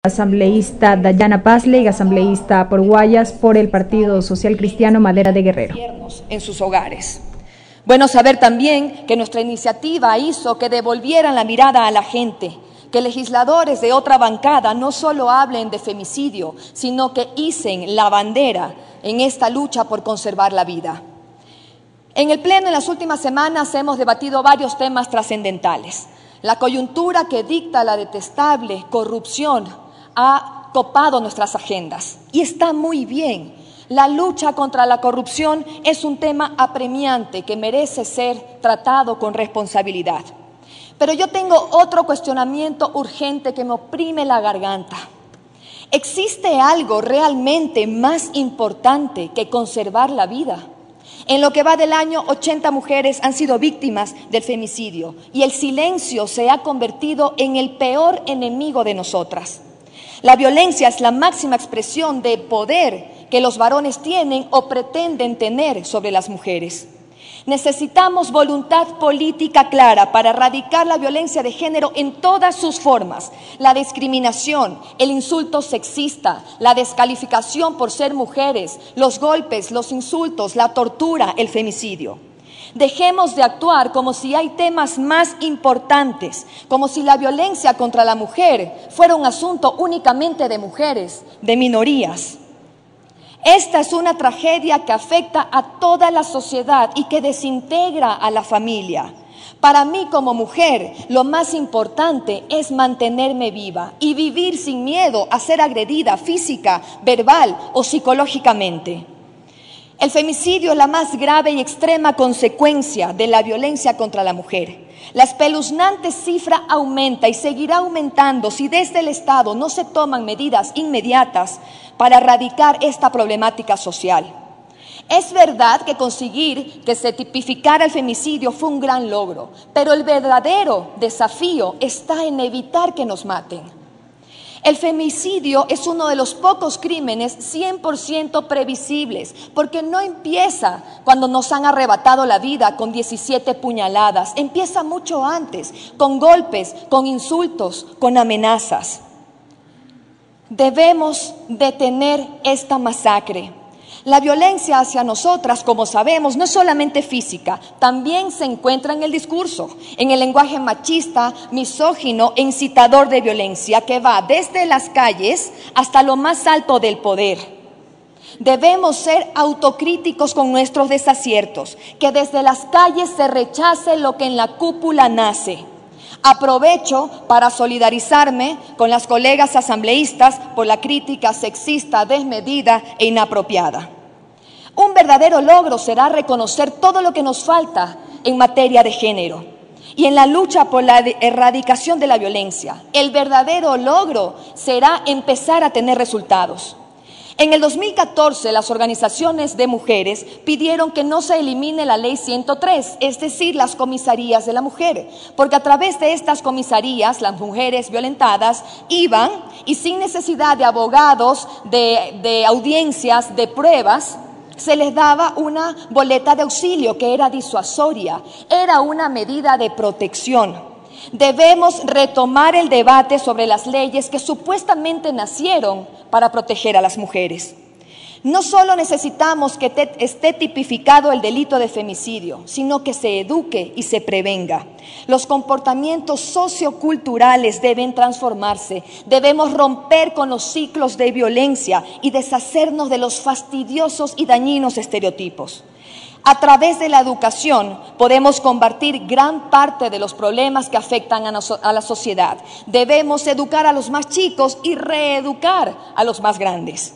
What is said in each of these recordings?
Asambleísta Dayana Pazleg, asambleísta por Guayas, por el Partido Social Cristiano Madera de Guerrero. En sus hogares. Bueno saber también que nuestra iniciativa hizo que devolvieran la mirada a la gente, que legisladores de otra bancada no solo hablen de femicidio, sino que hicen la bandera en esta lucha por conservar la vida. En el Pleno, en las últimas semanas, hemos debatido varios temas trascendentales. La coyuntura que dicta la detestable corrupción ha copado nuestras agendas y está muy bien. La lucha contra la corrupción es un tema apremiante que merece ser tratado con responsabilidad. Pero yo tengo otro cuestionamiento urgente que me oprime la garganta. ¿Existe algo realmente más importante que conservar la vida? En lo que va del año, 80 mujeres han sido víctimas del femicidio y el silencio se ha convertido en el peor enemigo de nosotras. La violencia es la máxima expresión de poder que los varones tienen o pretenden tener sobre las mujeres. Necesitamos voluntad política clara para erradicar la violencia de género en todas sus formas. La discriminación, el insulto sexista, la descalificación por ser mujeres, los golpes, los insultos, la tortura, el femicidio. Dejemos de actuar como si hay temas más importantes, como si la violencia contra la mujer fuera un asunto únicamente de mujeres, de minorías. Esta es una tragedia que afecta a toda la sociedad y que desintegra a la familia. Para mí como mujer, lo más importante es mantenerme viva y vivir sin miedo a ser agredida física, verbal o psicológicamente. El femicidio es la más grave y extrema consecuencia de la violencia contra la mujer. La espeluznante cifra aumenta y seguirá aumentando si desde el Estado no se toman medidas inmediatas para erradicar esta problemática social. Es verdad que conseguir que se tipificara el femicidio fue un gran logro, pero el verdadero desafío está en evitar que nos maten. El femicidio es uno de los pocos crímenes 100% previsibles, porque no empieza cuando nos han arrebatado la vida con 17 puñaladas, empieza mucho antes, con golpes, con insultos, con amenazas. Debemos detener esta masacre. La violencia hacia nosotras, como sabemos, no es solamente física, también se encuentra en el discurso, en el lenguaje machista, misógino e incitador de violencia que va desde las calles hasta lo más alto del poder. Debemos ser autocríticos con nuestros desaciertos, que desde las calles se rechace lo que en la cúpula nace. Aprovecho para solidarizarme con las colegas asambleístas por la crítica sexista, desmedida e inapropiada. Un verdadero logro será reconocer todo lo que nos falta en materia de género y en la lucha por la erradicación de la violencia. El verdadero logro será empezar a tener resultados. En el 2014, las organizaciones de mujeres pidieron que no se elimine la Ley 103, es decir, las comisarías de la mujer, porque a través de estas comisarías, las mujeres violentadas iban y sin necesidad de abogados, de audiencias, de pruebas, se les daba una boleta de auxilio que era disuasoria, era una medida de protección. Debemos retomar el debate sobre las leyes que supuestamente nacieron para proteger a las mujeres. No solo necesitamos que esté tipificado el delito de femicidio, sino que se eduque y se prevenga. Los comportamientos socioculturales deben transformarse. Debemos romper con los ciclos de violencia y deshacernos de los fastidiosos y dañinos estereotipos. A través de la educación podemos combatir gran parte de los problemas que afectan a la sociedad. Debemos educar a los más chicos y reeducar a los más grandes.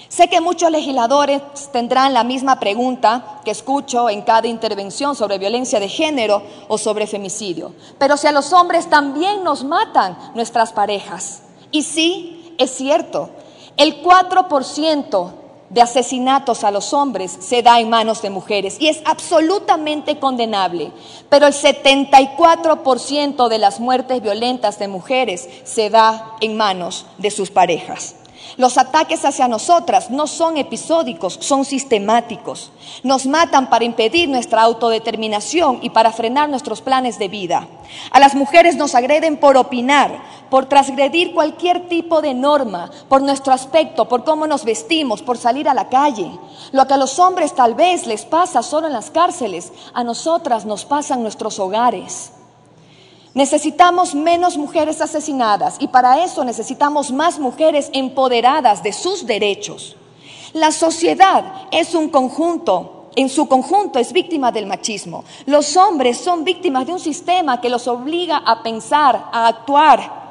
Sé que muchos legisladores tendrán la misma pregunta que escucho en cada intervención sobre violencia de género o sobre femicidio. Pero si a los hombres también nos matan nuestras parejas. Y sí, es cierto, el 4% de asesinatos a los hombres se da en manos de mujeres y es absolutamente condenable, pero el 74% de las muertes violentas de mujeres se da en manos de sus parejas. Los ataques hacia nosotras no son episódicos, son sistemáticos. Nos matan para impedir nuestra autodeterminación y para frenar nuestros planes de vida. A las mujeres nos agreden por opinar, por transgredir cualquier tipo de norma, por nuestro aspecto, por cómo nos vestimos, por salir a la calle. Lo que a los hombres tal vez les pasa solo en las cárceles, a nosotras nos pasa en nuestros hogares. Necesitamos menos mujeres asesinadas y para eso necesitamos más mujeres empoderadas de sus derechos. La sociedad es un conjunto, en su conjunto es víctima del machismo. Los hombres son víctimas de un sistema que los obliga a pensar, a actuar,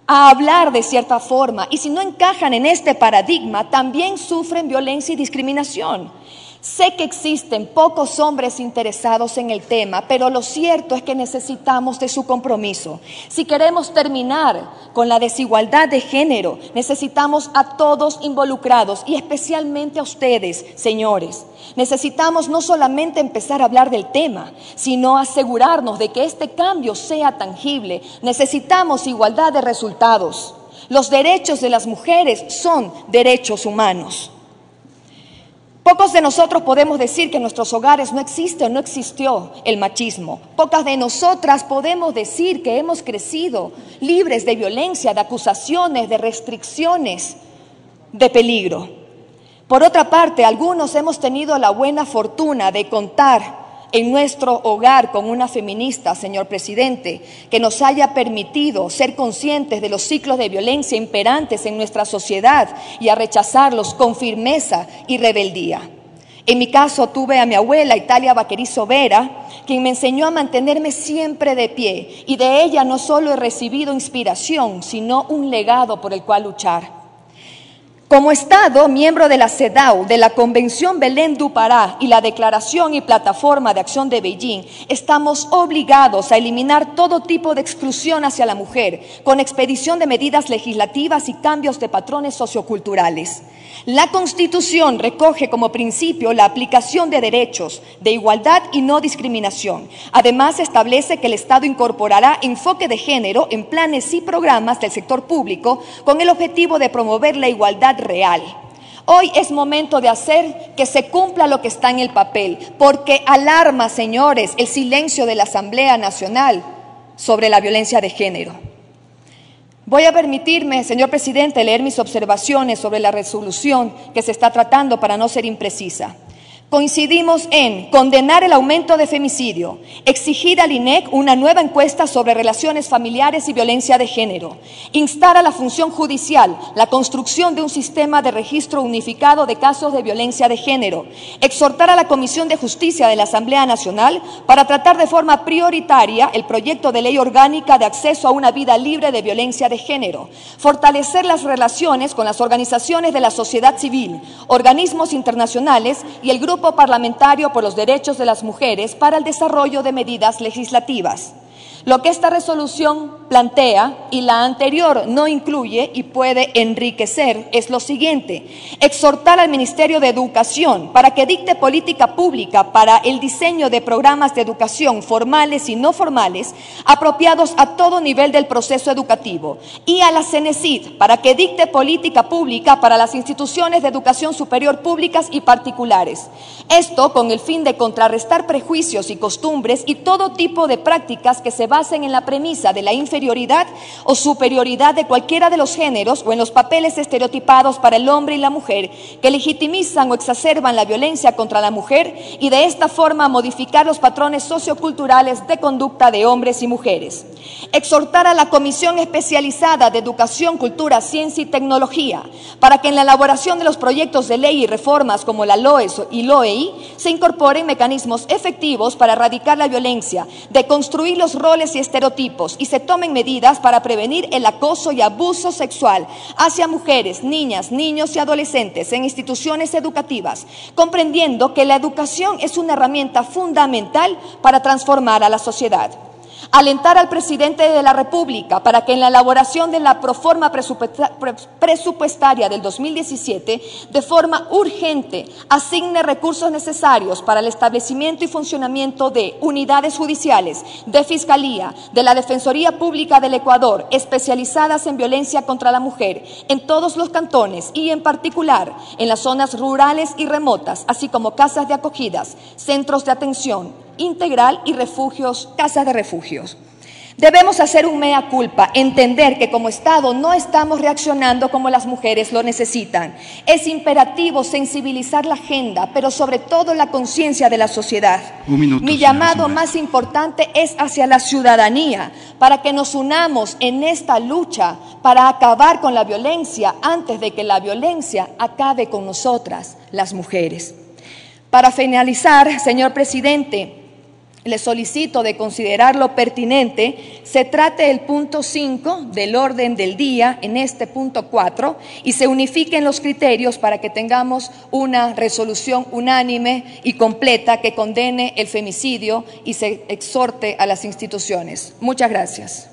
a hablar de cierta forma. Y si no encajan en este paradigma, también sufren violencia y discriminación. Sé que existen pocos hombres interesados en el tema, pero lo cierto es que necesitamos de su compromiso. Si queremos terminar con la desigualdad de género, necesitamos a todos involucrados y especialmente a ustedes, señores. Necesitamos no solamente empezar a hablar del tema, sino asegurarnos de que este cambio sea tangible. Necesitamos igualdad de resultados. Los derechos de las mujeres son derechos humanos. Pocos de nosotros podemos decir que en nuestros hogares no existe o no existió el machismo. Pocas de nosotras podemos decir que hemos crecido libres de violencia, de acusaciones, de restricciones, de peligro. Por otra parte, algunos hemos tenido la buena fortuna de contar en nuestro hogar con una feminista, señor presidente, que nos haya permitido ser conscientes de los ciclos de violencia imperantes en nuestra sociedad y a rechazarlos con firmeza y rebeldía. En mi caso tuve a mi abuela, Italia Vaquerizo Vera, quien me enseñó a mantenerme siempre de pie, y de ella no solo he recibido inspiración, sino un legado por el cual luchar. Como Estado, miembro de la CEDAW, de la Convención Belém do Pará y la Declaración y Plataforma de Acción de Beijing, estamos obligados a eliminar todo tipo de exclusión hacia la mujer, con expedición de medidas legislativas y cambios de patrones socioculturales. La Constitución recoge como principio la aplicación de derechos, de igualdad y no discriminación. Además, establece que el Estado incorporará enfoque de género en planes y programas del sector público con el objetivo de promover la igualdad real. Hoy es momento de hacer que se cumpla lo que está en el papel, porque alarma, señores, el silencio de la Asamblea Nacional sobre la violencia de género. Voy a permitirme, señor presidente, leer mis observaciones sobre la resolución que se está tratando para no ser imprecisa. Coincidimos en condenar el aumento de femicidio, exigir al INEC una nueva encuesta sobre relaciones familiares y violencia de género, instar a la función judicial la construcción de un sistema de registro unificado de casos de violencia de género, exhortar a la Comisión de Justicia de la Asamblea Nacional para tratar de forma prioritaria el proyecto de ley orgánica de acceso a una vida libre de violencia de género, fortalecer las relaciones con las organizaciones de la sociedad civil, organismos internacionales y el Grupo Parlamentario por los Derechos de las Mujeres para el desarrollo de medidas legislativas. Lo que esta resolución plantea y la anterior no incluye y puede enriquecer es lo siguiente: exhortar al Ministerio de Educación para que dicte política pública para el diseño de programas de educación formales y no formales apropiados a todo nivel del proceso educativo, y a la CENESID para que dicte política pública para las instituciones de educación superior públicas y particulares. Esto con el fin de contrarrestar prejuicios y costumbres y todo tipo de prácticas que se basen en la premisa de la inferioridad o superioridad de cualquiera de los géneros o en los papeles estereotipados para el hombre y la mujer que legitimizan o exacerban la violencia contra la mujer, y de esta forma modificar los patrones socioculturales de conducta de hombres y mujeres. Exhortar a la Comisión Especializada de Educación, Cultura, Ciencia y Tecnología para que en la elaboración de los proyectos de ley y reformas como la LOES y LOEI se incorporen mecanismos efectivos para erradicar la violencia, de construir los roles y estereotipos y se tomen medidas para prevenir el acoso y abuso sexual hacia mujeres, niñas, niños y adolescentes en instituciones educativas, comprendiendo que la educación es una herramienta fundamental para transformar a la sociedad. Alentar al presidente de la República para que en la elaboración de la proforma presupuestaria del 2017, de forma urgente, asigne recursos necesarios para el establecimiento y funcionamiento de unidades judiciales, de Fiscalía, de la Defensoría Pública del Ecuador, especializadas en violencia contra la mujer, en todos los cantones y en particular en las zonas rurales y remotas, así como casas de acogidas, centros de atención integral y refugios, casas de refugios. Debemos hacer un mea culpa, entender que como Estado no estamos reaccionando como las mujeres lo necesitan. Es imperativo sensibilizar la agenda, pero sobre todo la conciencia de la sociedad. Mi llamado más importante es hacia la ciudadanía, para que nos unamos en esta lucha para acabar con la violencia antes de que la violencia acabe con nosotras, las mujeres. Para finalizar, señor presidente, le solicito de considerarlo pertinente, se trate el punto 5 del orden del día en este punto 4 y se unifiquen los criterios para que tengamos una resolución unánime y completa que condene el femicidio y se exhorte a las instituciones. Muchas gracias.